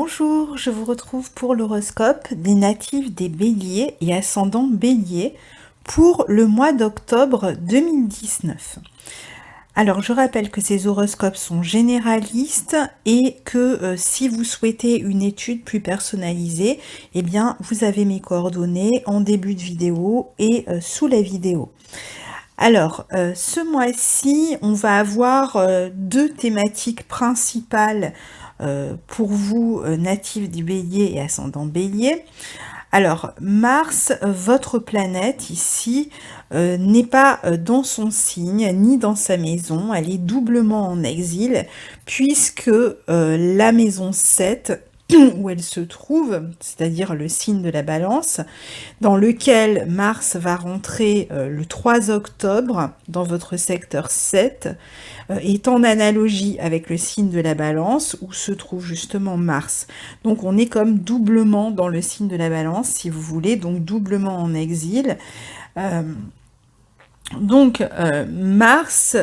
Bonjour, je vous retrouve pour l'horoscope des natifs des Béliers et ascendants Bélier pour le mois d'octobre 2019. Alors, je rappelle que ces horoscopes sont généralistes et que si vous souhaitez une étude plus personnalisée, eh bien, vous avez mes coordonnées en début de vidéo et sous la vidéo. Alors, ce mois-ci, on va avoir deux thématiques principales pour vous, natifs du Bélier et ascendant Bélier. Alors, Mars, votre planète ici, n'est pas dans son signe, ni dans sa maison, elle est doublement en exil, puisque la maison 7, où elle se trouve, c'est-à-dire le signe de la Balance, dans lequel Mars va rentrer le 3 octobre dans votre secteur 7, est en analogie avec le signe de la Balance où se trouve justement Mars. Donc on est comme doublement dans le signe de la Balance, si vous voulez, donc doublement en exil. Mars,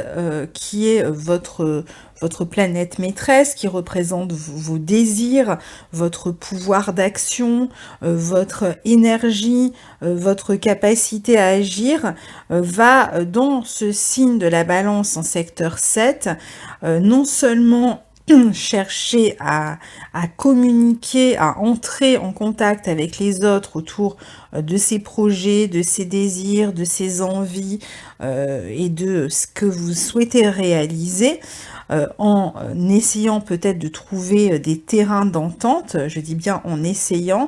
qui est votre planète maîtresse, qui représente vos désirs, votre pouvoir d'action, votre énergie, votre capacité à agir, va dans ce signe de la Balance en secteur 7, non seulement chercher à communiquer, à entrer en contact avec les autres autour de ses projets, de ses désirs, de ses envies et de ce que vous souhaitez réaliser, en essayant peut-être de trouver des terrains d'entente, je dis bien en essayant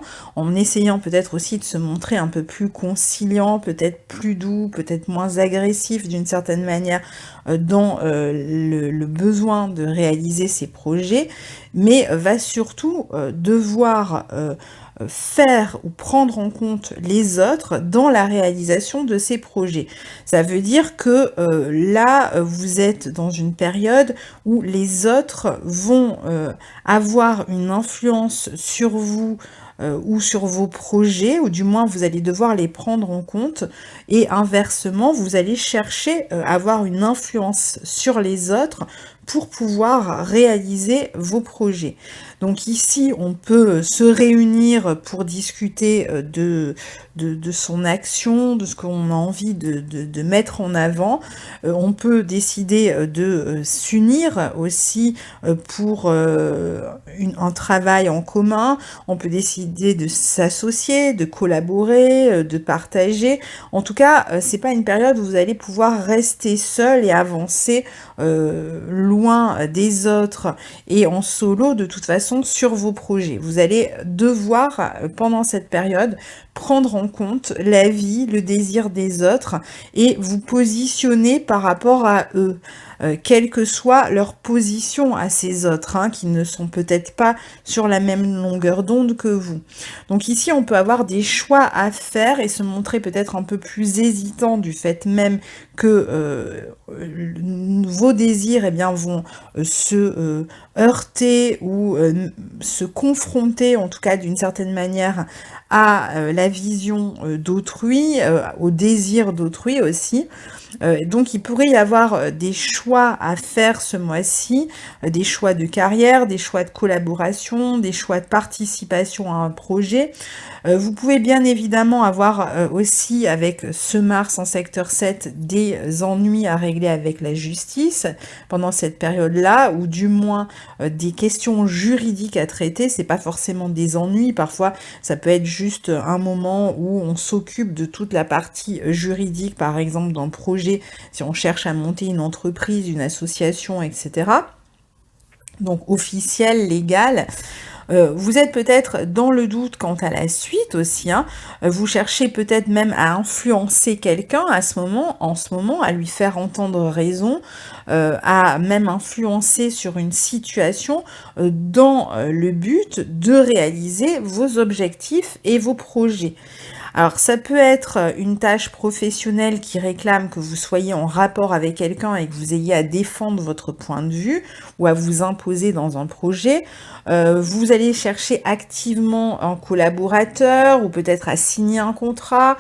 peut-être aussi de se montrer un peu plus conciliant, peut-être plus doux, peut-être moins agressif d'une certaine manière dans le besoin de réaliser ses projets, mais va surtout devoir faire ou prendre en compte les autres dans la réalisation de ces projets. Ça veut dire que là, vous êtes dans une période où les autres vont avoir une influence sur vous ou sur vos projets, ou du moins vous allez devoir les prendre en compte, et inversement, vous allez chercher à avoir une influence sur les autres pour pouvoir réaliser vos projets. Donc ici, on peut se réunir pour discuter de son action, de ce qu'on a envie de mettre en avant. On peut décider de s'unir aussi pour un travail en commun. On peut décider de s'associer, de collaborer, de partager. En tout cas, c'est pas une période où vous allez pouvoir rester seul et avancer loin des autres et en solo de toute façon sur vos projets. Vous allez devoir, pendant cette période, prendre en compte la vie, le désir des autres et vous positionner par rapport à eux, quelle que soit leur position à ces autres, qui ne sont peut-être pas sur la même longueur d'onde que vous. Donc ici, on peut avoir des choix à faire et se montrer peut-être un peu plus hésitant du fait même que vos désirs vont se heurter ou se confronter, en tout cas d'une certaine manière, à la vision d'autrui, au désir d'autrui aussi. Donc il pourrait y avoir des choix à faire ce mois-ci, des choix de carrière, des choix de collaboration, des choix de participation à un projet. Vous pouvez bien évidemment avoir aussi avec ce Mars en secteur 7 des ennuis à régler avec la justice pendant cette période-là, ou du moins des questions juridiques à traiter. C'est pas forcément des ennuis, parfois ça peut être juste un moment où on s'occupe de toute la partie juridique, par exemple dans le projet, si on cherche à monter une entreprise, une association, etc. Donc officiel, légal. Vous êtes peut-être dans le doute quant à la suite aussi, vous cherchez peut-être même à influencer quelqu'un en ce moment, à lui faire entendre raison, à même influencer sur une situation dans le but de réaliser vos objectifs et vos projets. Alors ça peut être une tâche professionnelle qui réclame que vous soyez en rapport avec quelqu'un et que vous ayez à défendre votre point de vue ou à vous imposer dans un projet. Vous allez allez chercher activement un collaborateur ou peut-être à signer un contrat.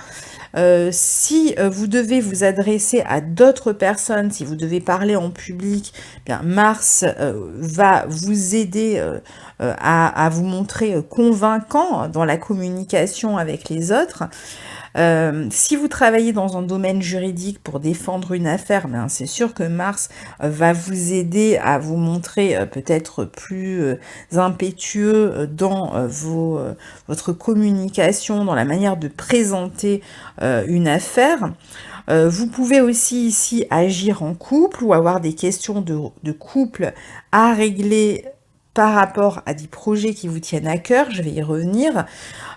Si vous devez vous adresser à d'autres personnes, si vous devez parler en public, bien Mars va vous aider à vous montrer convaincant dans la communication avec les autres. Si vous travaillez dans un domaine juridique pour défendre une affaire, ben c'est sûr que Mars va vous aider à vous montrer peut-être plus impétueux dans votre communication, dans la manière de présenter une affaire. Vous pouvez aussi ici agir en couple ou avoir des questions de couple à régler par rapport à des projets qui vous tiennent à cœur, je vais y revenir.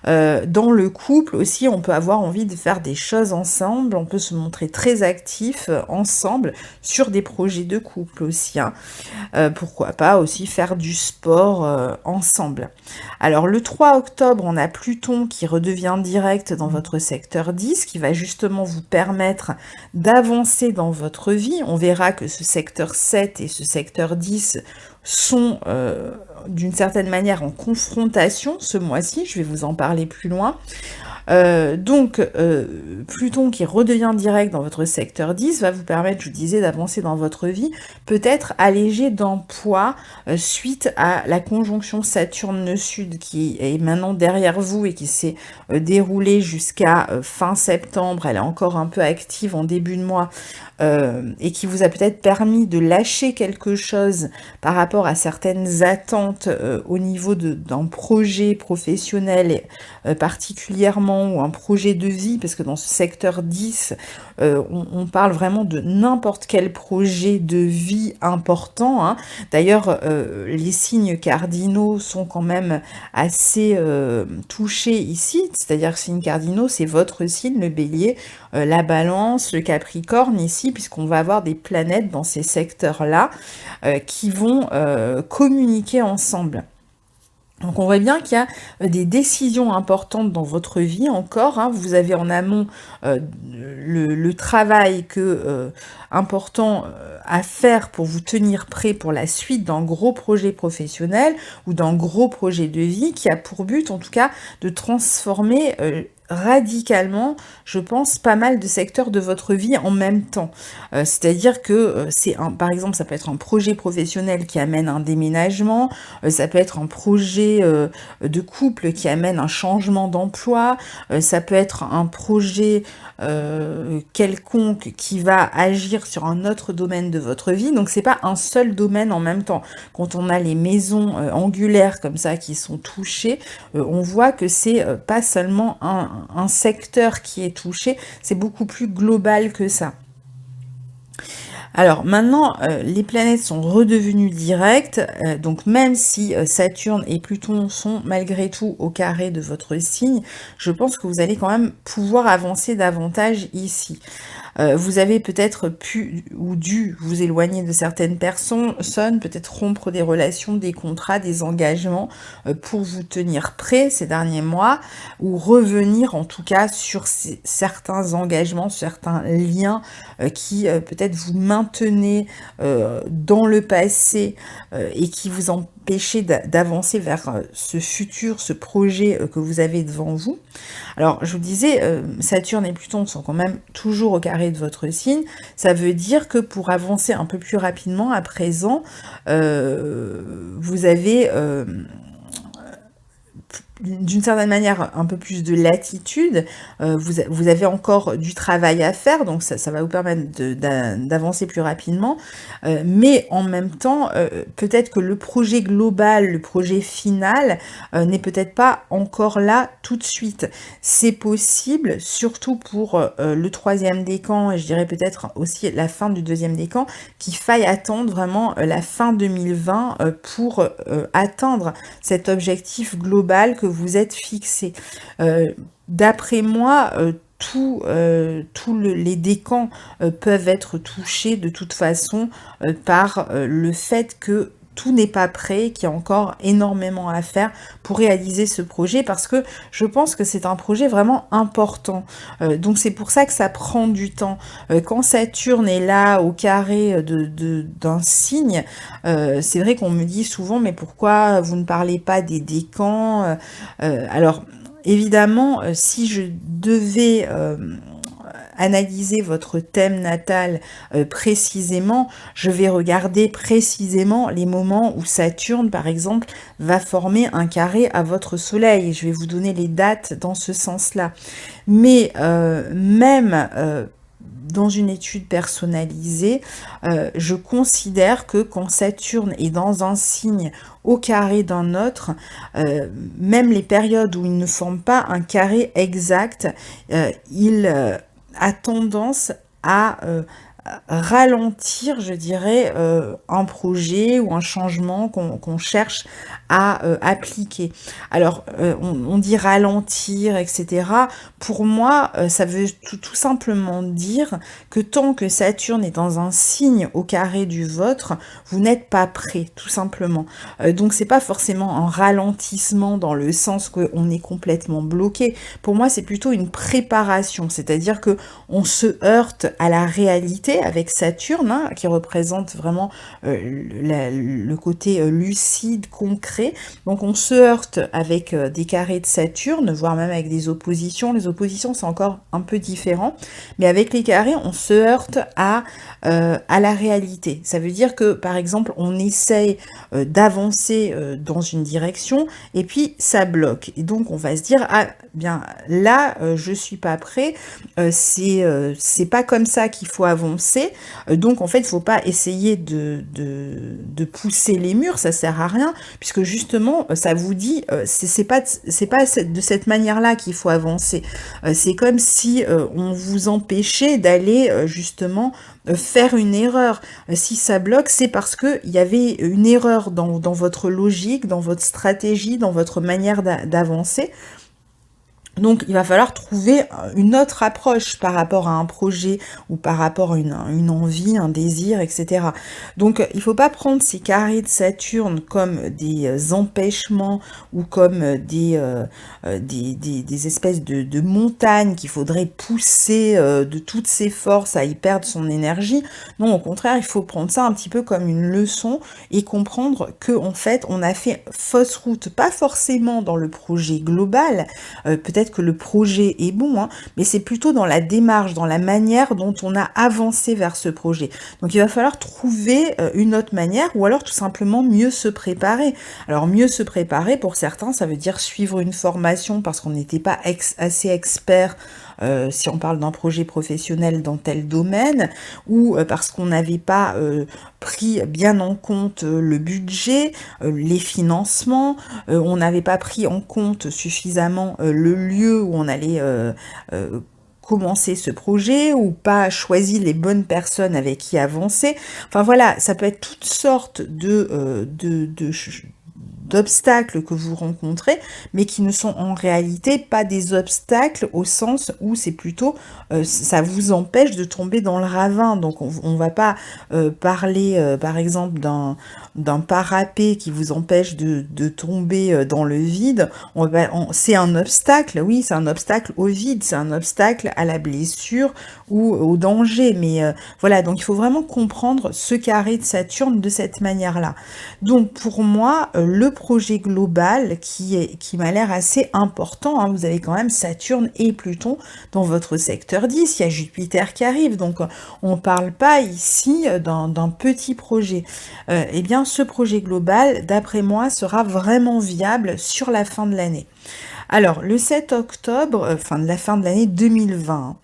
Dans le couple aussi, on peut avoir envie de faire des choses ensemble, on peut se montrer très actif ensemble sur des projets de couple aussi, hein. Pourquoi pas aussi faire du sport ensemble. Alors le 3 octobre, on a Pluton qui redevient direct dans votre secteur 10, qui va justement vous permettre d'avancer dans votre vie. On verra que ce secteur 7 et ce secteur 10 sont d'une certaine manière en confrontation ce mois-ci, je vais vous en parler plus loin. Donc, Pluton qui redevient direct dans votre secteur 10 va vous permettre, je vous disais, d'avancer dans votre vie, peut-être allégé d'un poids suite à la conjonction Saturne Sud qui est maintenant derrière vous et qui s'est déroulée jusqu'à fin septembre. Elle est encore un peu active en début de mois et qui vous a peut-être permis de lâcher quelque chose par rapport à certaines attentes au niveau d'un projet professionnel particulièrement ou un projet de vie, parce que dans ce secteur 10, on parle vraiment de n'importe quel projet de vie important, hein. D'ailleurs, les signes cardinaux sont quand même assez touchés ici, c'est-à-dire signes cardinaux, c'est votre signe, le bélier, la balance, le capricorne ici, puisqu'on va avoir des planètes dans ces secteurs-là qui vont communiquer ensemble. Donc on voit bien qu'il y a des décisions importantes dans votre vie encore, hein. Vous avez en amont le travail important à faire pour vous tenir prêt pour la suite d'un gros projet professionnel ou d'un gros projet de vie qui a pour but en tout cas de transformer radicalement, je pense, pas mal de secteurs de votre vie en même temps. C'est-à-dire que par exemple, ça peut être un projet professionnel qui amène un déménagement, ça peut être un projet de couple qui amène un changement d'emploi, ça peut être un projet quelconque qui va agir sur un autre domaine de votre vie. Donc c'est pas un seul domaine en même temps. Quand on a les maisons angulaires comme ça qui sont touchées, on voit que c'est pas seulement un secteur qui est touché, c'est beaucoup plus global que ça. Alors maintenant, les planètes sont redevenues directes, donc même si Saturne et Pluton sont malgré tout au carré de votre signe, je pense que vous allez quand même pouvoir avancer davantage ici. Vous avez peut-être pu ou dû vous éloigner de certaines personnes, peut-être rompre des relations, des contrats, des engagements pour vous tenir prêt ces derniers mois, ou revenir en tout cas sur certains engagements, certains liens qui peut-être vous maintenaient dans le passé et qui vous empêchaient d'avancer vers ce futur, ce projet que vous avez devant vous. Alors, je vous disais, Saturne et Pluton sont quand même toujours au carré de votre signe. Ça veut dire que pour avancer un peu plus rapidement à présent, vous avez d'une certaine manière un peu plus de latitude, vous avez encore du travail à faire, donc ça va vous permettre d'avancer plus rapidement, mais en même temps, peut-être que le projet global, le projet final, n'est peut-être pas encore là tout de suite. C'est possible, surtout pour le 3e décan, et je dirais peut-être aussi la fin du 2e décan, qu'il faille attendre vraiment la fin 2020 pour atteindre cet objectif global que vous êtes fixé. D'après moi, tous les décans peuvent être touchés de toute façon par le fait que tout n'est pas prêt, qu'il y a encore énormément à faire pour réaliser ce projet, parce que je pense que c'est un projet vraiment important. Donc c'est pour ça que ça prend du temps. Quand Saturne est là au carré d'un signe, c'est vrai qu'on me dit souvent, mais pourquoi vous ne parlez pas des décans? Alors, évidemment, si je devais analyser votre thème natal précisément, je vais regarder précisément les moments où Saturne, par exemple, va former un carré à votre soleil. Et je vais vous donner les dates dans ce sens-là. Mais même dans une étude personnalisée, je considère que quand Saturne est dans un signe au carré d'un autre, même les périodes où il ne forme pas un carré exact, il a tendance à ralentir, je dirais, un projet ou un changement qu'on cherche à appliquer. Alors, on dit ralentir, etc. Pour moi, ça veut tout simplement dire que tant que Saturne est dans un signe au carré du vôtre, vous n'êtes pas prêt, tout simplement. Donc, c'est pas forcément un ralentissement dans le sens qu'on est complètement bloqué. Pour moi, c'est plutôt une préparation, c'est-à-dire que on se heurte à la réalité avec Saturne, hein, qui représente vraiment le côté lucide, concret. Donc on se heurte avec des carrés de Saturne, voire même avec des oppositions. Les oppositions, c'est encore un peu différent. Mais avec les carrés, on se heurte à la réalité. Ça veut dire que, par exemple, on essaye d'avancer dans une direction et puis ça bloque. Et donc on va se dire, ah bien là, je suis pas prêt, c'est pas comme ça qu'il faut avancer. Donc en fait, il faut pas essayer de pousser les murs, ça sert à rien, puisque justement, ça vous dit, c'est pas de cette manière-là qu'il faut avancer. C'est comme si on vous empêchait d'aller justement faire une erreur. Si ça bloque, c'est parce que il y avait une erreur dans votre logique, dans votre stratégie, dans votre manière d'avancer. Donc, il va falloir trouver une autre approche par rapport à un projet ou par rapport à une envie, un désir, etc. Donc, il ne faut pas prendre ces carrés de Saturne comme des empêchements ou comme des espèces de montagnes qu'il faudrait pousser de toutes ses forces à y perdre son énergie. Non, au contraire, il faut prendre ça un petit peu comme une leçon et comprendre que en fait, on a fait fausse route, pas forcément dans le projet global, peut-être que le projet est bon, hein, mais c'est plutôt dans la démarche, dans la manière dont on a avancé vers ce projet. Donc il va falloir trouver une autre manière ou alors tout simplement mieux se préparer. Alors mieux se préparer, pour certains, ça veut dire suivre une formation parce qu'on n'était pas assez expert si on parle d'un projet professionnel dans tel domaine, ou parce qu'on n'avait pas pris bien en compte le budget, les financements, on n'avait pas pris en compte suffisamment le lieu où on allait commencer ce projet ou pas choisi les bonnes personnes avec qui avancer. Enfin voilà, ça peut être toutes sortes d'obstacles que vous rencontrez, mais qui ne sont en réalité pas des obstacles au sens où c'est plutôt, ça vous empêche de tomber dans le ravin. Donc on va pas parler par exemple d'un parapet qui vous empêche de tomber dans le vide. C'est un obstacle, oui, c'est un obstacle au vide, c'est un obstacle à la blessure ou au danger. Mais voilà, donc il faut vraiment comprendre ce carré de Saturne de cette manière-là. Donc pour moi, le projet global qui m'a l'air assez important, hein, vous avez quand même Saturne et Pluton dans votre secteur 10, il y a Jupiter qui arrive, donc on ne parle pas ici d'un petit projet. Eh bien ce projet global, d'après moi, sera vraiment viable sur la fin de l'année. Alors, le 7 octobre, la fin de l'année 2020.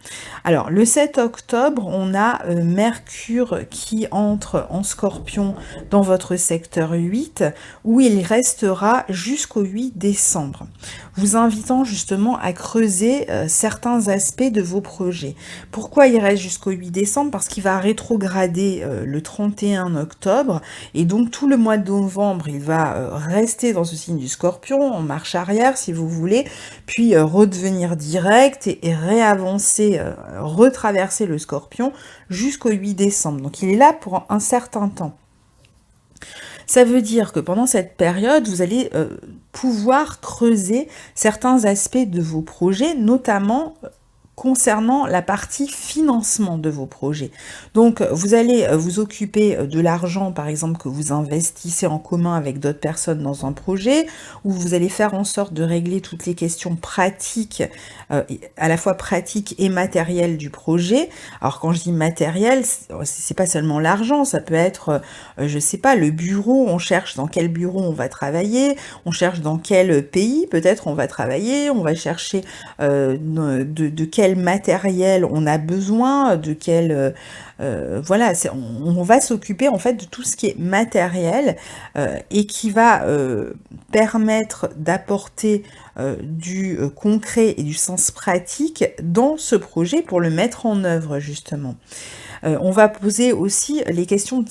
Alors, le 7 octobre, on a Mercure qui entre en Scorpion dans votre secteur 8, où il restera jusqu'au 8 décembre, vous invitant justement à creuser certains aspects de vos projets. Pourquoi il reste jusqu'au 8 décembre? Parce qu'il va rétrograder le 31 octobre, et donc tout le mois de novembre, il va rester dans ce signe du Scorpion, en marche arrière si vous voulez, puis redevenir direct et réavancer, retraverser le Scorpion jusqu'au 8 décembre. Donc il est là pour un certain temps. Ça veut dire que pendant cette période, vous allez pouvoir creuser certains aspects de vos projets, notamment concernant la partie financement de vos projets. Donc, vous allez vous occuper de l'argent, par exemple, que vous investissez en commun avec d'autres personnes dans un projet, ou vous allez faire en sorte de régler toutes les questions pratiques, à la fois pratiques et matérielles du projet. Alors, quand je dis matériel, c'est pas seulement l'argent, ça peut être, je sais pas, le bureau, on cherche dans quel bureau on va travailler, on cherche dans quel pays peut-être on va travailler, on va chercher de quel matériel on a besoin, de quel... voilà, on va s'occuper en fait de tout ce qui est matériel et qui va permettre d'apporter du concret et du sens pratique dans ce projet pour le mettre en œuvre justement. On va poser aussi les questions,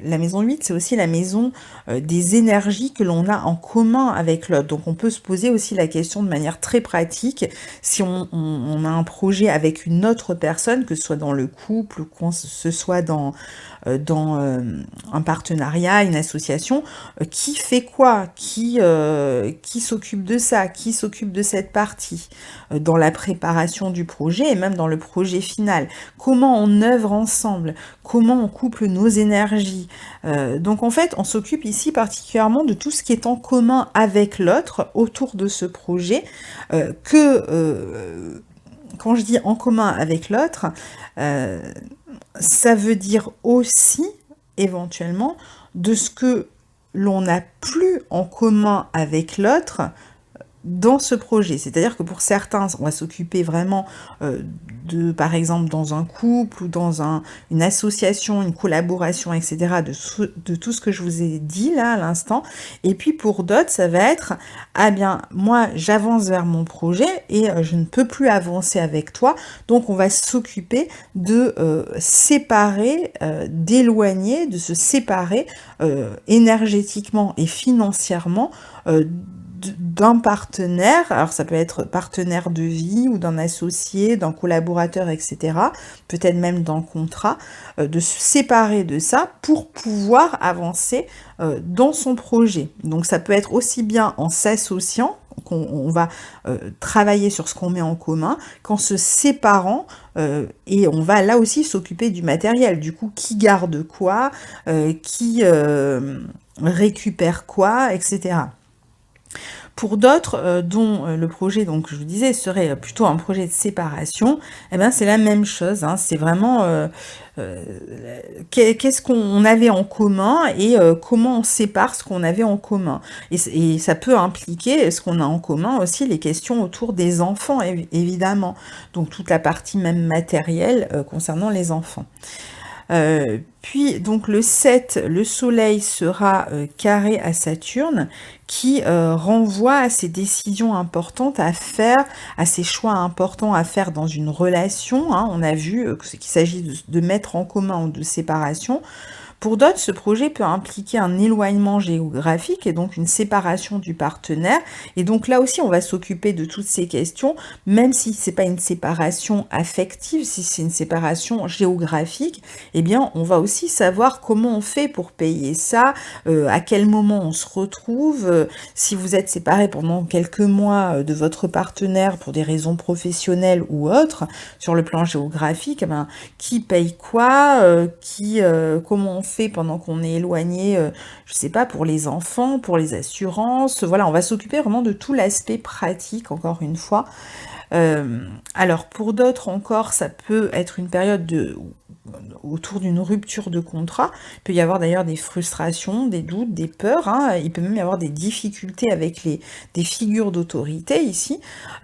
la maison 8, c'est aussi la maison des énergies que l'on a en commun avec l'autre. Donc on peut se poser aussi la question de manière très pratique, si on a un projet avec une autre personne, que ce soit dans le couple, ou que ce soit dans un partenariat, une association, qui fait quoi, qui s'occupe de ça, qui s'occupe de cette partie, dans la préparation du projet et même dans le projet final. Comment on œuvre ensemble, comment on couple nos énergies. Donc en fait, on s'occupe ici particulièrement de tout ce qui est en commun avec l'autre autour de ce projet, quand je dis en commun avec l'autre, ça veut dire aussi, éventuellement, de ce que l'on n'a plus en commun avec l'autre dans ce projet. C'est-à-dire que pour certains, on va s'occuper vraiment par exemple, dans un couple ou dans une association, une collaboration, etc., de tout ce que je vous ai dit là à l'instant. Et puis pour d'autres, ça va être, ah bien, moi, j'avance vers mon projet et je ne peux plus avancer avec toi. Donc, on va s'occuper de séparer, d'éloigner, de se séparer énergétiquement et financièrement d'un partenaire, alors ça peut être partenaire de vie ou d'un associé, d'un collaborateur, etc., peut-être même d'un contrat, de se séparer de ça pour pouvoir avancer dans son projet. Donc ça peut être aussi bien en s'associant, qu'on va travailler sur ce qu'on met en commun, qu'en se séparant, et on va là aussi s'occuper du matériel, du coup qui garde quoi, qui récupère quoi, etc. Pour d'autres, dont le projet, donc je vous disais, serait plutôt un projet de séparation, eh bien c'est la même chose, hein, c'est vraiment qu'est-ce qu'on avait en commun et comment on sépare ce qu'on avait en commun. Et ça peut impliquer ce qu'on a en commun aussi, les questions autour des enfants, évidemment. Donc toute la partie même matérielle concernant les enfants. Puis donc le 7, le soleil sera carré à Saturne, qui renvoie à ces décisions importantes à faire, à ces choix importants à faire dans une relation, hein. On a vu qu'il s'agit de mettre en commun ou de séparation. Pour d'autres, ce projet peut impliquer un éloignement géographique et donc une séparation du partenaire. Et donc là aussi, on va s'occuper de toutes ces questions, même si c'est pas une séparation affective, si c'est une séparation géographique, eh bien, on va aussi savoir comment on fait pour payer ça, à quel moment on se retrouve, si vous êtes séparés pendant quelques mois de votre partenaire pour des raisons professionnelles ou autres, sur le plan géographique, eh ben, qui paye quoi, comment on fait pendant qu'on est éloigné, je sais pas, pour les enfants, pour les assurances, voilà, on va s'occuper vraiment de tout l'aspect pratique, encore une fois. Alors, pour d'autres encore, ça peut être une période autour d'une rupture de contrat. Il peut y avoir d'ailleurs des frustrations, des doutes, des peurs, hein. Il peut même y avoir des difficultés avec des figures d'autorité ici.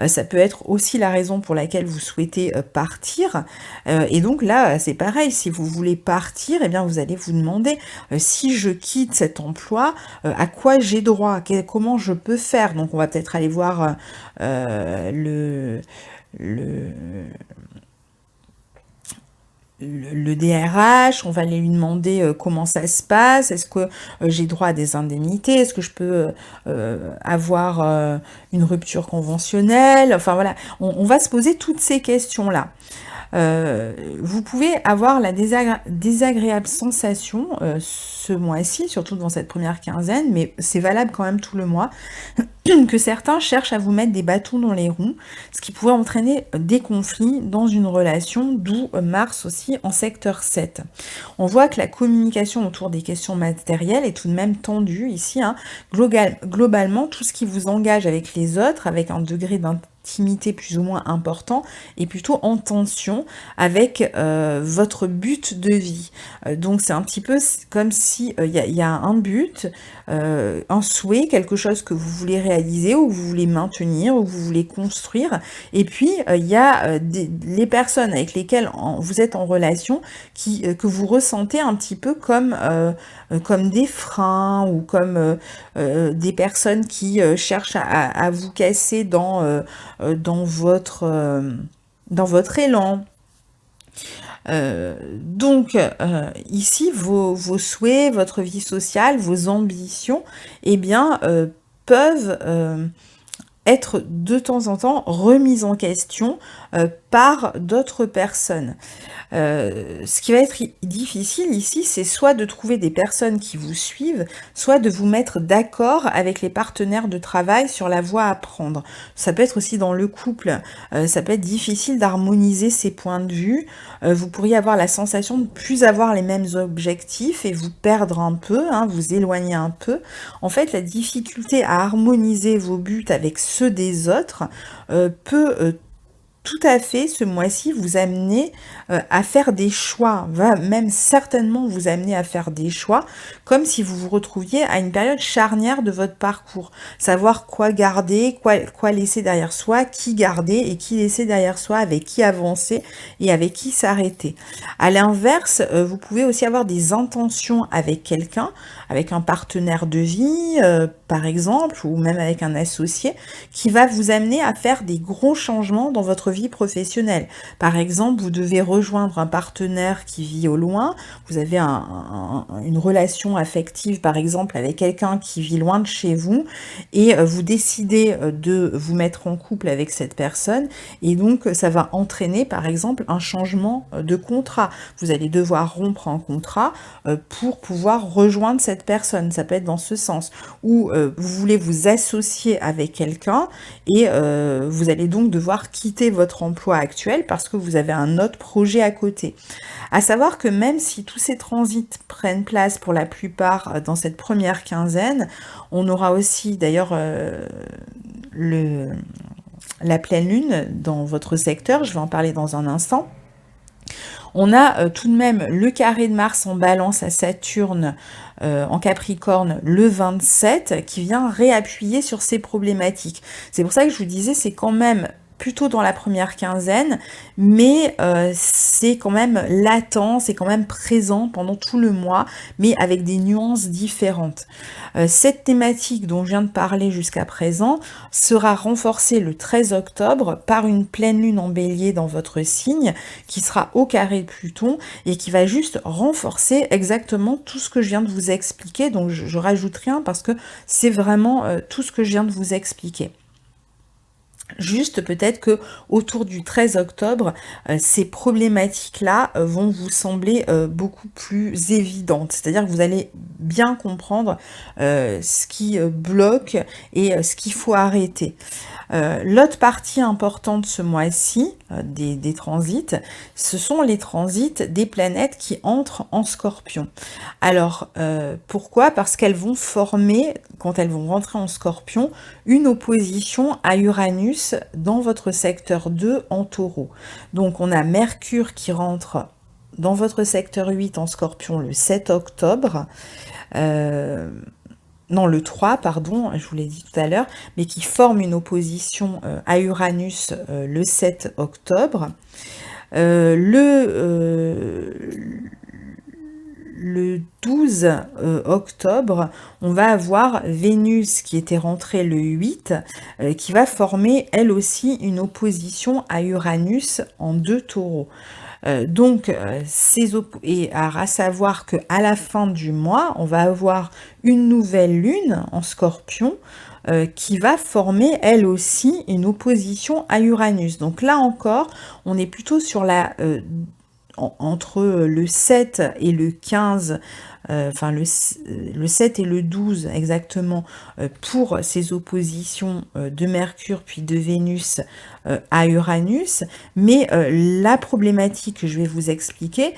Ça peut être aussi la raison pour laquelle vous souhaitez partir. Et donc là, c'est pareil, si vous voulez partir, eh bien vous allez vous demander si je quitte cet emploi, à quoi j'ai droit, comment je peux faire. Donc on va peut-être aller voir le DRH, on va aller lui demander comment ça se passe, est-ce que j'ai droit à des indemnités, est-ce que je peux avoir une rupture conventionnelle, enfin voilà, on va se poser toutes ces questions-là. Vous pouvez avoir la désagréable sensation ce mois-ci, surtout dans cette première quinzaine, mais c'est valable quand même tout le mois, que certains cherchent à vous mettre des bâtons dans les roues, ce qui pourrait entraîner des conflits dans une relation, d'où Mars aussi en secteur 7. On voit que la communication autour des questions matérielles est tout de même tendue ici, hein. Globalement, tout ce qui vous engage avec les autres, avec un degré d'intimité plus ou moins important, est plutôt en tension avec votre but de vie. Donc c'est un petit peu comme si y a un but, un souhait, quelque chose que vous voulez réaliser, ou vous voulez maintenir, ou vous voulez construire, et puis il y a les personnes avec lesquelles vous êtes en relation que vous ressentez un petit peu comme des freins, ou comme des personnes qui cherchent à vous casser dans votre élan. Donc, ici, vos souhaits, votre vie sociale, vos ambitions, eh bien, peuvent être de temps en temps remises en question par d'autres personnes. Ce qui va être difficile ici, c'est soit de trouver des personnes qui vous suivent, soit de vous mettre d'accord avec les partenaires de travail sur la voie à prendre. Ça peut être aussi dans le couple, ça peut être difficile d'harmoniser ces points de vue. Vous pourriez avoir la sensation de ne plus avoir les mêmes objectifs et vous perdre un peu, hein, vous éloigner un peu. En fait, la difficulté à harmoniser vos buts avec ceux des autres peut tout à fait, ce mois-ci, vous amener à faire des choix, va même certainement vous amener à faire des choix, comme si vous vous retrouviez à une période charnière de votre parcours. Savoir quoi garder, quoi laisser derrière soi, qui garder et qui laisser derrière soi, avec qui avancer et avec qui s'arrêter. À l'inverse, vous pouvez aussi avoir des intentions avec quelqu'un, avec un partenaire de vie, par exemple, ou même avec un associé, qui va vous amener à faire des gros changements dans votre vie professionnelle. Par exemple, vous devez rejoindre un partenaire qui vit au loin, vous avez une relation affective, par exemple, avec quelqu'un qui vit loin de chez vous, et vous décidez de vous mettre en couple avec cette personne, et donc ça va entraîner, par exemple, un changement de contrat. Vous allez devoir rompre un contrat pour pouvoir rejoindre cette personne. Ça peut être dans ce sens. Ou vous voulez vous associer avec quelqu'un et vous allez donc devoir quitter votre emploi actuel parce que vous avez un autre projet à côté. À savoir que même si tous ces transits prennent place pour la plupart dans cette première quinzaine, on aura aussi d'ailleurs la pleine lune dans votre secteur, je vais en parler dans un instant. On a tout de même le carré de Mars en balance à Saturne en Capricorne le 27 qui vient réappuyer sur ces problématiques. C'est pour ça que je vous disais, c'est quand même plutôt dans la première quinzaine, mais c'est quand même latent, c'est quand même présent pendant tout le mois, mais avec des nuances différentes. Cette thématique dont je viens de parler jusqu'à présent sera renforcée le 13 octobre par une pleine lune en bélier dans votre signe, qui sera au carré de Pluton, et qui va juste renforcer exactement tout ce que je viens de vous expliquer, donc je rajoute rien parce que c'est vraiment tout ce que je viens de vous expliquer. Juste peut-être que autour du 13 octobre, ces problématiques-là vont vous sembler beaucoup plus évidentes. C'est-à-dire que vous allez bien comprendre ce qui bloque et ce qu'il faut arrêter. L'autre partie importante ce mois-ci des transits, ce sont les transits des planètes qui entrent en Scorpion. Alors, pourquoi? Parce qu'elles vont former, quand elles vont rentrer en Scorpion, une opposition à Uranus dans votre secteur 2 en Taureau. Donc, on a Mercure qui rentre dans votre secteur 8 en Scorpion le 7 octobre. Non, le 3, pardon, je vous l'ai dit tout à l'heure, mais qui forme une opposition à Uranus le 7 octobre. Le 12 octobre, on va avoir Vénus qui était rentrée le 8, qui va former elle aussi une opposition à Uranus en 2 taureaux. À savoir qu'à la fin du mois, on va avoir une nouvelle lune en Scorpion qui va former elle aussi une opposition à Uranus. Donc là encore, on est plutôt sur entre le 7 et le 15, enfin le 7 et le 12 exactement, pour ces oppositions de Mercure puis de Vénus à Uranus. Mais la problématique que je vais vous expliquer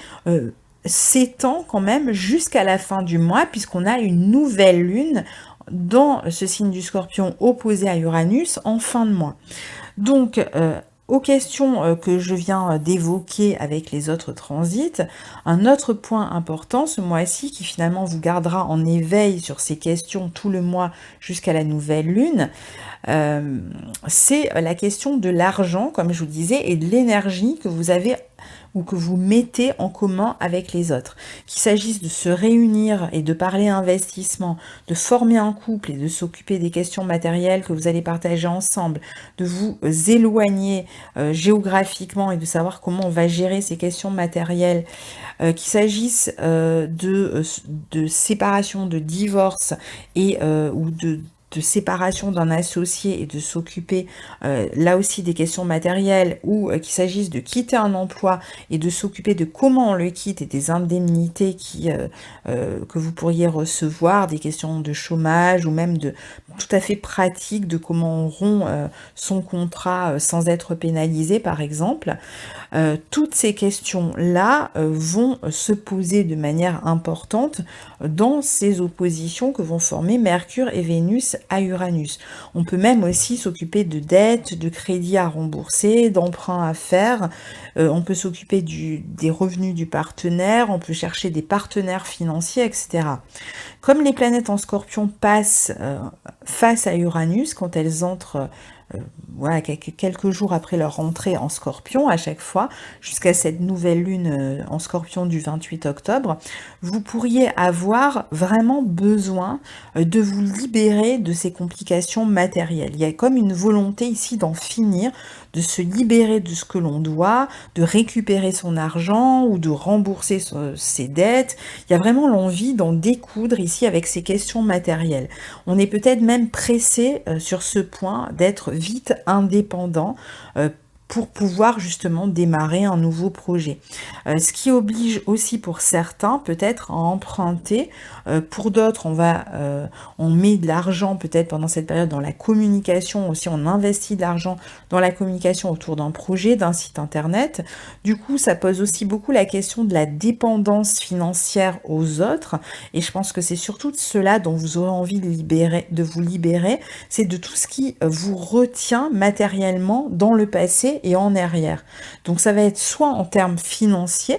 s'étend quand même jusqu'à la fin du mois, puisqu'on a une nouvelle lune dans ce signe du Scorpion opposé à Uranus en fin de mois. Donc, aux questions que je viens d'évoquer avec les autres transits, un autre point important ce mois-ci qui finalement vous gardera en éveil sur ces questions tout le mois jusqu'à la nouvelle lune, c'est la question de l'argent, comme je vous disais, et de l'énergie que vous avez ou que vous mettez en commun avec les autres. Qu'il s'agisse de se réunir et de parler investissement, de former un couple et de s'occuper des questions matérielles que vous allez partager ensemble, de vous éloigner géographiquement et de savoir comment on va gérer ces questions matérielles, qu'il s'agisse de séparation, de divorce et ou de séparation d'un associé et de s'occuper là aussi des questions matérielles, ou qu'il s'agisse de quitter un emploi et de s'occuper de comment on le quitte et des indemnités que vous pourriez recevoir, des questions de chômage ou même de tout à fait pratique de comment on rompt son contrat sans être pénalisé par exemple. Toutes ces questions-là vont se poser de manière importante dans ces oppositions que vont former Mercure et Vénus à Uranus. On peut même aussi s'occuper de dettes, de crédits à rembourser, d'emprunts à faire. On peut s'occuper des revenus du partenaire, on peut chercher des partenaires financiers, etc. Comme les planètes en Scorpion passent face à Uranus quand elles entrent voilà, quelques jours après leur entrée en Scorpion à chaque fois, jusqu'à cette nouvelle lune en Scorpion du 28 octobre, vous pourriez avoir vraiment besoin de vous libérer de ces complications matérielles. Il y a comme une volonté ici d'en finir, de se libérer de ce que l'on doit, de récupérer son argent ou de rembourser ses dettes. Il y a vraiment l'envie d'en découdre ici avec ces questions matérielles. On est peut-être même pressé sur ce point d'être vite indépendant pour pouvoir justement démarrer un nouveau projet. Ce qui oblige aussi pour certains peut-être à emprunter. Pour d'autres, on met de l'argent peut-être pendant cette période dans la communication aussi, on investit de l'argent dans la communication autour d'un projet, d'un site internet. Du coup, ça pose aussi beaucoup la question de la dépendance financière aux autres, et je pense que c'est surtout de cela dont vous aurez envie de vous libérer, c'est de tout ce qui vous retient matériellement dans le passé et en arrière. Donc ça va être soit en termes financiers,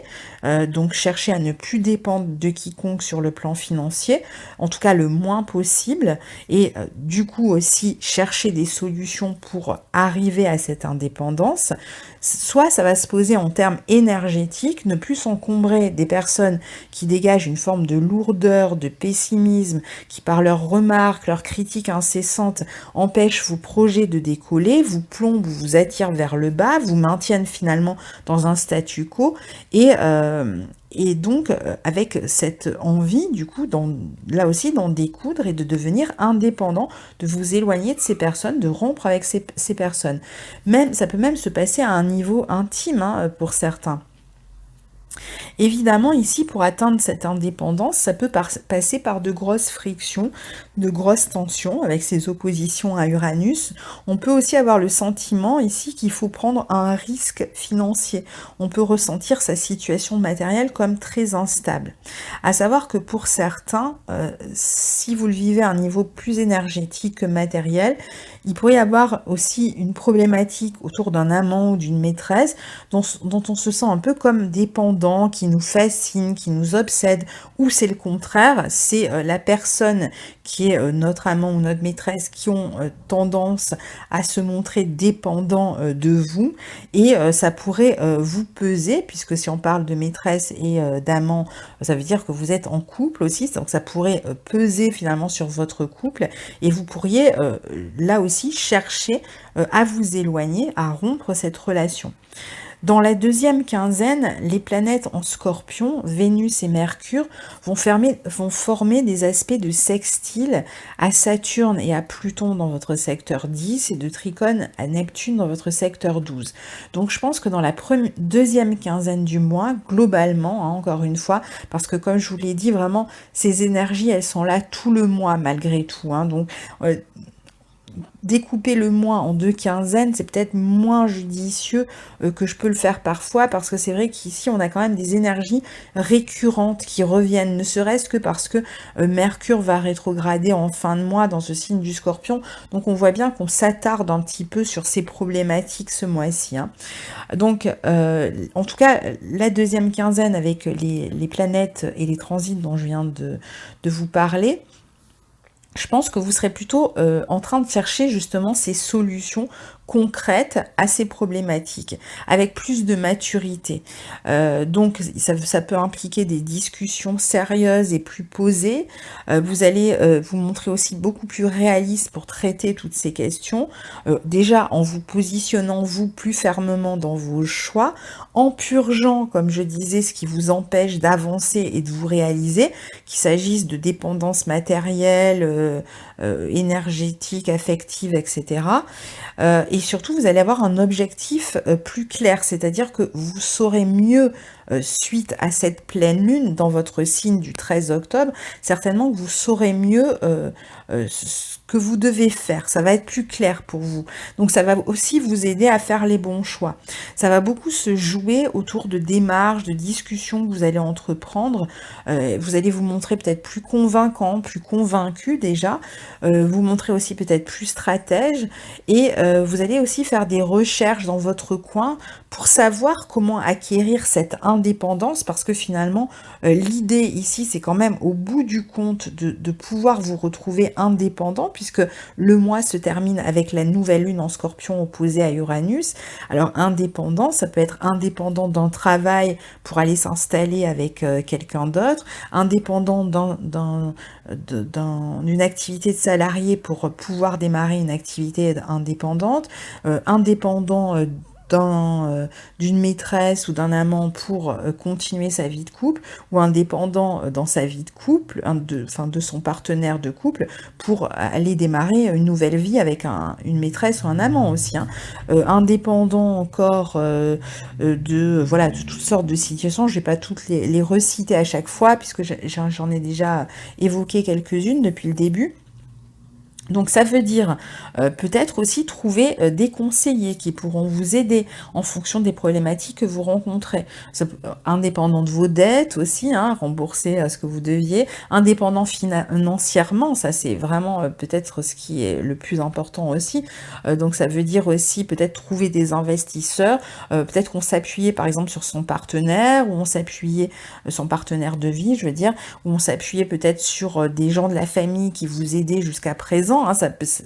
donc chercher à ne plus dépendre de quiconque sur le plan financier, en tout cas le moins possible, et du coup aussi chercher des solutions pour arriver à cette indépendance. Soit ça va se poser en termes énergétiques, ne plus s'encombrer des personnes qui dégagent une forme de lourdeur, de pessimisme, qui par leurs remarques, leurs critiques incessantes empêchent vos projets de décoller, vous plombent, vous attirent vers le bas, vous maintiennent finalement dans un statu quo, et donc avec cette envie du coup là aussi d'en découdre et de devenir indépendant, de vous éloigner de ces personnes, de rompre avec ces personnes. Même, ça peut même se passer à un niveau intime pour certains. Évidemment, ici, pour atteindre cette indépendance, ça peut passer par de grosses frictions, de grosses tensions avec ces oppositions à Uranus. On peut aussi avoir le sentiment ici qu'il faut prendre un risque financier. On peut ressentir sa situation matérielle comme très instable. À savoir que pour certains, si vous le vivez à un niveau plus énergétique que matériel, il pourrait y avoir aussi une problématique autour d'un amant ou d'une maîtresse dont on se sent un peu comme dépendant, qui nous fascine, qui nous obsède, ou c'est le contraire, c'est la personne qui est notre amant ou notre maîtresse qui ont tendance à se montrer dépendants de vous, et ça pourrait vous peser, puisque si on parle de maîtresse et d'amant, ça veut dire que vous êtes en couple aussi, donc ça pourrait peser finalement sur votre couple, et vous pourriez là aussi chercher à vous éloigner, à rompre cette relation. Dans la deuxième quinzaine, les planètes en Scorpion, Vénus et Mercure, vont former des aspects de sextile à Saturne et à Pluton dans votre secteur 10 et de tricône à Neptune dans votre secteur 12. Donc je pense que dans la deuxième quinzaine du mois, globalement, hein, encore une fois, parce que comme je vous l'ai dit, vraiment, ces énergies, elles sont là tout le mois malgré tout. Hein, donc découper le mois en deux quinzaines, c'est peut-être moins judicieux que je peux le faire parfois, parce que c'est vrai qu'ici, on a quand même des énergies récurrentes qui reviennent, ne serait-ce que parce que Mercure va rétrograder en fin de mois dans ce signe du Scorpion, donc on voit bien qu'on s'attarde un petit peu sur ces problématiques ce mois-ci. Hein. Donc, en tout cas, la deuxième quinzaine avec les planètes et les transits dont je viens de vous parler, je pense que vous serez plutôt en train de chercher justement ces solutions concrètes à ces problématiques, avec plus de maturité. Donc ça peut impliquer des discussions sérieuses et plus posées. Vous allez vous montrer aussi beaucoup plus réaliste pour traiter toutes ces questions, déjà en vous positionnant vous plus fermement dans vos choix, en purgeant, comme je disais, ce qui vous empêche d'avancer et de vous réaliser, qu'il s'agisse de dépendance matérielle, énergétique, affective, etc. Et surtout, vous allez avoir un objectif plus clair, c'est-à-dire que vous saurez mieux, suite à cette pleine lune dans votre signe du 13 octobre, certainement que vous saurez mieux ce que vous devez faire. Ça va être plus clair pour vous. Donc ça va aussi vous aider à faire les bons choix. Ça va beaucoup se jouer autour de démarches, de discussions que vous allez entreprendre. Vous allez vous montrer peut-être plus convaincant, plus convaincu déjà. Vous montrer aussi peut-être plus stratège. Et vous allez aussi faire des recherches dans votre coin pour savoir comment acquérir cette indépendance, parce que finalement, l'idée ici, c'est quand même au bout du compte de pouvoir vous retrouver indépendant, puisque le mois se termine avec la nouvelle lune en Scorpion opposée à Uranus. Alors indépendant, ça peut être indépendant d'un travail pour aller s'installer avec quelqu'un d'autre, indépendant d'une activité de salarié pour pouvoir démarrer une activité indépendante, indépendant d'une maîtresse ou d'un amant pour continuer sa vie de couple, ou indépendant dans sa vie de couple, de son partenaire de couple, pour aller démarrer une nouvelle vie avec une maîtresse ou un amant aussi. Hein. Indépendant encore de toutes sortes de situations. Je ne vais pas toutes les reciter à chaque fois, puisque j'en ai déjà évoqué quelques-unes depuis le début. Donc ça veut dire peut-être aussi trouver des conseillers qui pourront vous aider en fonction des problématiques que vous rencontrez. Indépendant de vos dettes aussi, hein, rembourser ce que vous deviez. Indépendant financièrement, ça c'est vraiment peut-être ce qui est le plus important aussi. Donc ça veut dire aussi peut-être trouver des investisseurs, peut-être qu'on s'appuyait par exemple sur son partenaire, ou on s'appuyait, son partenaire de vie, je veux dire, ou on s'appuyait peut-être sur des gens de la famille qui vous aidaient jusqu'à présent. Hein,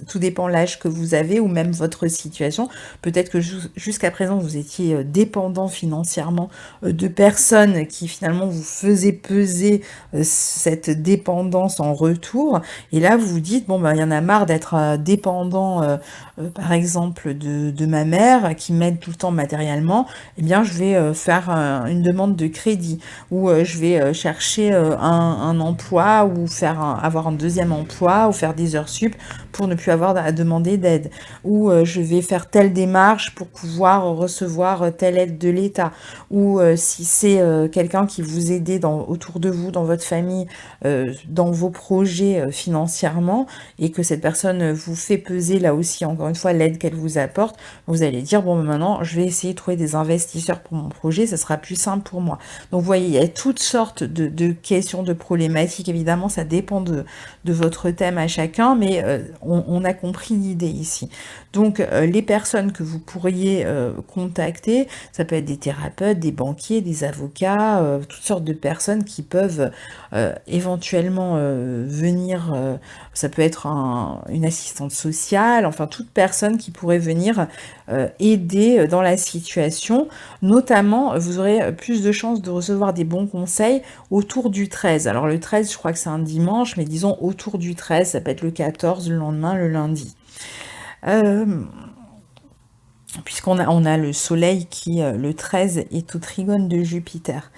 tout dépend de l'âge que vous avez ou même votre situation. Peut-être que jusqu'à présent, vous étiez dépendant financièrement de personnes qui finalement vous faisaient peser cette dépendance en retour. Et là, vous vous dites, bon, ben, il y en a marre d'être dépendant, par exemple, de ma mère qui m'aide tout le temps matériellement. Eh bien, je vais faire une demande de crédit, ou je vais chercher un emploi, ou avoir un deuxième emploi, ou faire des heures sup pour ne plus avoir à demander d'aide, ou je vais faire telle démarche pour pouvoir recevoir telle aide de l'État, ou si c'est quelqu'un qui vous aidait autour de vous, dans votre famille, dans vos projets financièrement, et que cette personne vous fait peser là aussi, encore une fois, l'aide qu'elle vous apporte, vous allez dire, bon, maintenant, je vais essayer de trouver des investisseurs pour mon projet, ça sera plus simple pour moi. Donc, vous voyez, il y a toutes sortes de questions, de problématiques, évidemment, ça dépend de votre thème à chacun, mais on a compris l'idée ici. Donc, les personnes que vous pourriez contacter, ça peut être des thérapeutes, des banquiers, des avocats, toutes sortes de personnes qui peuvent éventuellement venir, ça peut être une assistante sociale, enfin toute personne qui pourrait venir aider dans la situation. Notamment, vous aurez plus de chances de recevoir des bons conseils autour du 13. Alors le 13, je crois que c'est un dimanche, mais disons autour du 13, ça peut être le 14, le lendemain, le lundi. puisqu'on a le soleil qui, le 13, est au trigone de Jupiter.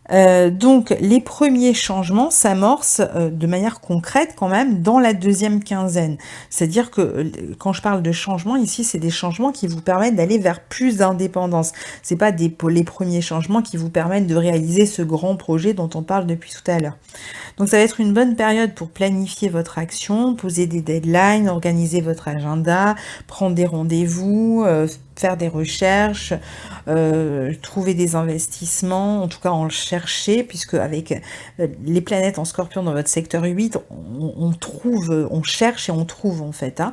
Donc les premiers changements s'amorcent, de manière concrète quand même dans la deuxième quinzaine. C'est-à-dire que, quand je parle de changements ici, c'est des changements qui vous permettent d'aller vers plus d'indépendance. C'est pas les premiers changements qui vous permettent de réaliser ce grand projet dont on parle depuis tout à l'heure. Donc ça va être une bonne période pour planifier votre action, poser des deadlines, organiser votre agenda, prendre des rendez-vous, faire des recherches, trouver des investissements, en tout cas en chercher, puisque avec les planètes en Scorpion dans votre secteur 8, on trouve, on cherche et on trouve en fait, hein,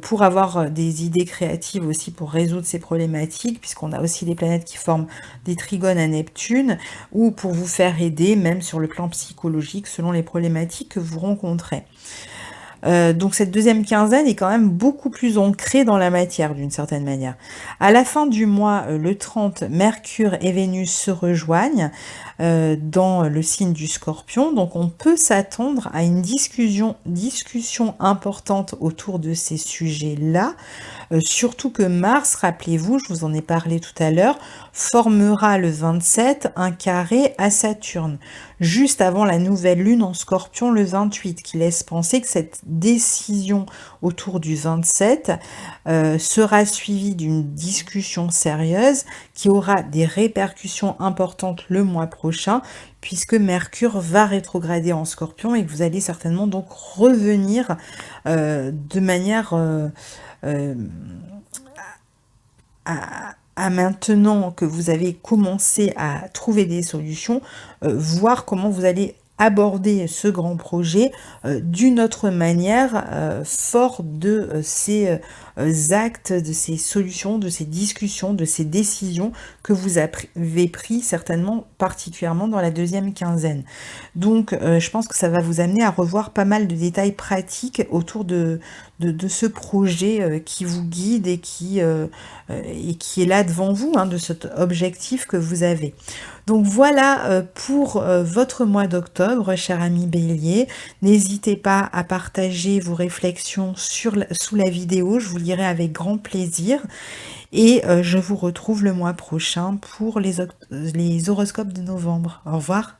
pour avoir des idées créatives aussi pour résoudre ces problématiques, puisqu'on a aussi les planètes qui forment des trigones à Neptune, ou pour vous faire aider, même sur le plan psychologique, selon les problématiques que vous rencontrez. Donc cette deuxième quinzaine est quand même beaucoup plus ancrée dans la matière d'une certaine manière. À la fin du mois, le 30, Mercure et Vénus se rejoignent dans le signe du Scorpion, donc on peut s'attendre à une discussion importante autour de ces sujets-là, surtout que Mars, rappelez-vous, je vous en ai parlé tout à l'heure, formera le 27 un carré à Saturne, juste avant la nouvelle lune en Scorpion le 28, qui laisse penser que cette décision autour du 27 sera suivie d'une discussion sérieuse qui aura des répercussions importantes le mois prochain, puisque Mercure va rétrograder en Scorpion et que vous allez certainement donc revenir de manière à maintenant que vous avez commencé à trouver des solutions, voir comment vous allez aborder ce grand projet d'une autre manière, fort de ces actes, de ces solutions, de ces discussions, de ces décisions que vous avez pris certainement particulièrement dans la deuxième quinzaine. Donc je pense que ça va vous amener à revoir pas mal de détails pratiques autour de ce projet qui vous guide et qui est là devant vous, hein, de cet objectif que vous avez. Donc voilà pour votre mois d'octobre, cher ami Bélier. N'hésitez pas à partager vos réflexions sous la vidéo, je vous lirai avec grand plaisir. Et je vous retrouve le mois prochain pour les horoscopes de novembre. Au revoir.